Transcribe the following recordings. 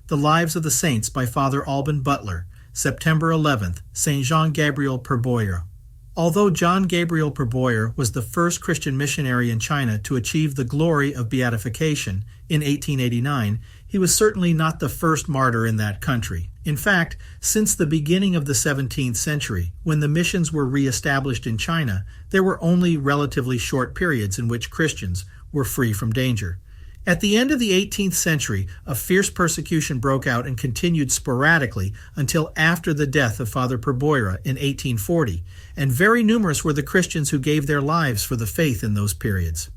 The Lives of the Saints by Father Alban Butler, September 11th, St. Jean-Gabriel Perboyre. Although Jean-Gabriel Perboyre was the first Christian missionary in China to achieve the glory of beatification in 1889, he was certainly not the first martyr in that country. In fact, since the beginning of the 17th century, when the missions were re-established in China, there were only relatively short periods in which Christians were free from danger. At the end of the 18th century, a fierce persecution broke out and continued sporadically until after the death of Father Perboyre in 1840, and very numerous were the Christians who gave their lives for the faith in those periods.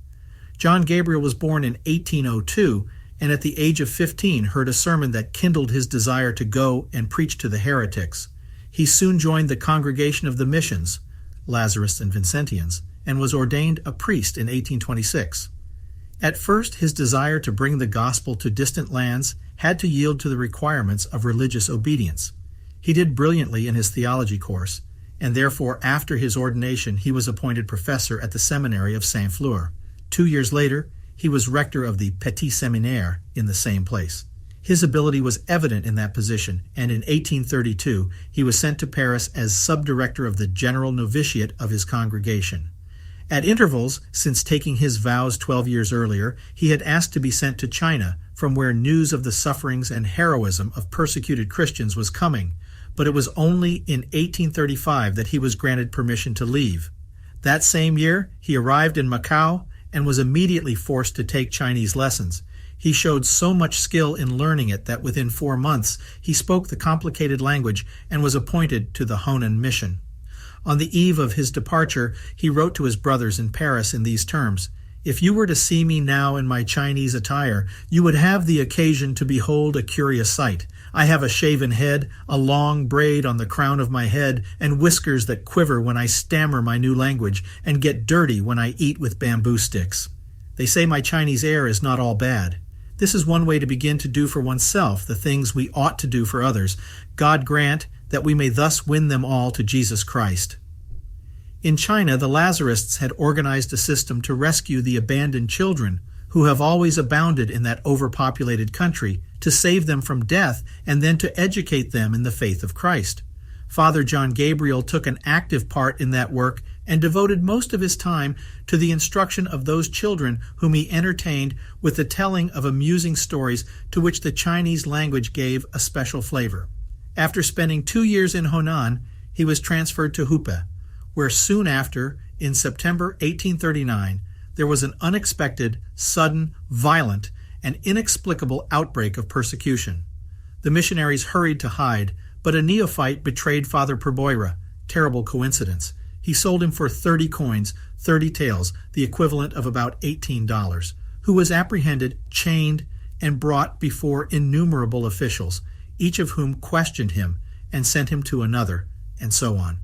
Jean-Gabriel was born in 1802, and at the age of 15 heard a sermon that kindled his desire to go and preach to the heretics. He soon joined the Congregation of the Missions, Lazarists and Vincentians, and was ordained a priest in 1826. At first, his desire to bring the gospel to distant lands had to yield to the requirements of religious obedience. He did brilliantly in his theology course, and therefore after his ordination he was appointed professor at the seminary of Saint-Flour. 2 years later, he was rector of the Petit Séminaire in the same place. His ability was evident in that position, and in 1832 he was sent to Paris as subdirector of the general novitiate of his congregation. At intervals, since taking his vows 12 years earlier, he had asked to be sent to China, from where news of the sufferings and heroism of persecuted Christians was coming, but it was only in 1835 that he was granted permission to leave. That same year, he arrived in Macau and was immediately forced to take Chinese lessons. He showed so much skill in learning it that within 4 months he spoke the complicated language and was appointed to the Honan mission. On the eve of his departure, he wrote to his brothers in Paris in these terms: "If you were to see me now in my Chinese attire, you would have the occasion to behold a curious sight. I have a shaven head, a long braid on the crown of my head, and whiskers that quiver when I stammer my new language, and get dirty when I eat with bamboo sticks. They say my Chinese air is not all bad. This is one way to begin to do for oneself the things we ought to do for others. God grant that we may thus win them all to Jesus Christ." In China, the Lazarists had organized a system to rescue the abandoned children who have always abounded in that overpopulated country, to save them from death and then to educate them in the faith of Christ. Father Jean-Gabriel took an active part in that work and devoted most of his time to the instruction of those children whom he entertained with the telling of amusing stories to which the Chinese language gave a special flavor. After spending 2 years in Honan, he was transferred to Hubei, where soon after, in September 1839, there was an unexpected, sudden, violent, and inexplicable outbreak of persecution. The missionaries hurried to hide, but a neophyte betrayed Father Perboyre. Terrible coincidence. He sold him for 30 coins, 30 taels, the equivalent of about $18, who was apprehended, chained, and brought before innumerable officials, each of whom questioned him and sent him to another, and so on.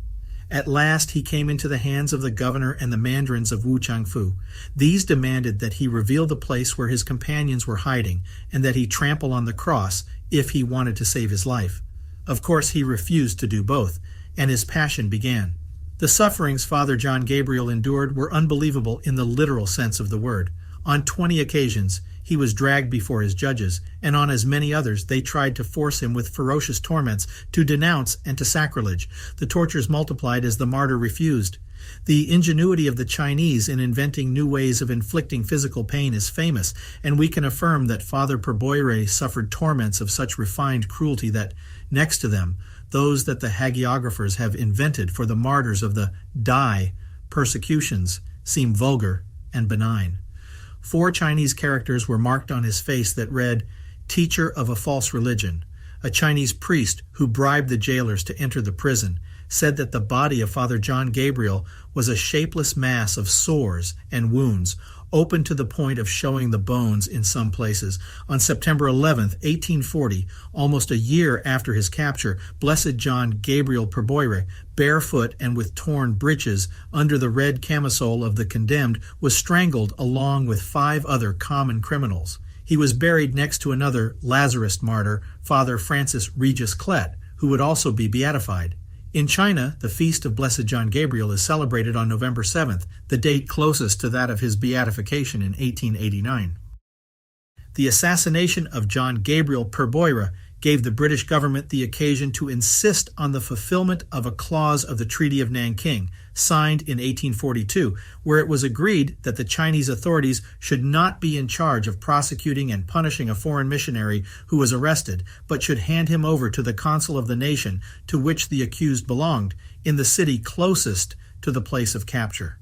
At last he came into the hands of the governor and the mandarins of Wuchangfu. These demanded that he reveal the place where his companions were hiding, and that he trample on the cross if he wanted to save his life. Of course, he refused to do both, and his passion began. The sufferings Father Jean-Gabriel endured were unbelievable in the literal sense of the word. On 20 occasions, he was dragged before his judges, and on as many others they tried to force him with ferocious torments to denounce and to sacrilege. The tortures multiplied as the martyr refused. The ingenuity of the Chinese in inventing new ways of inflicting physical pain is famous, and we can affirm that Father Perboyre suffered torments of such refined cruelty that, next to them, those that the hagiographers have invented for the martyrs of the Dai persecutions seem vulgar and benign. 4 Chinese characters were marked on his face that read, "Teacher of a false religion." A Chinese priest who bribed the jailers to enter the prison said that the body of Father Jean-Gabriel was a shapeless mass of sores and wounds, open to the point of showing the bones in some places. On September 11, 1840, almost a year after his capture, Blessed Jean-Gabriel Perboyre, barefoot and with torn breeches under the red camisole of the condemned, was strangled along with 5 other common criminals. He was buried next to another Lazarist martyr, Father Francis Regis Clet, who would also be beatified. In China, the feast of Blessed Jean-Gabriel is celebrated on November 7th, the date closest to that of his beatification in 1889. The assassination of Jean-Gabriel Perboyre gave the British government the occasion to insist on the fulfillment of a clause of the Treaty of Nanking, signed in 1842, where it was agreed that the Chinese authorities should not be in charge of prosecuting and punishing a foreign missionary who was arrested, but should hand him over to the consul of the nation to which the accused belonged, in the city closest to the place of capture.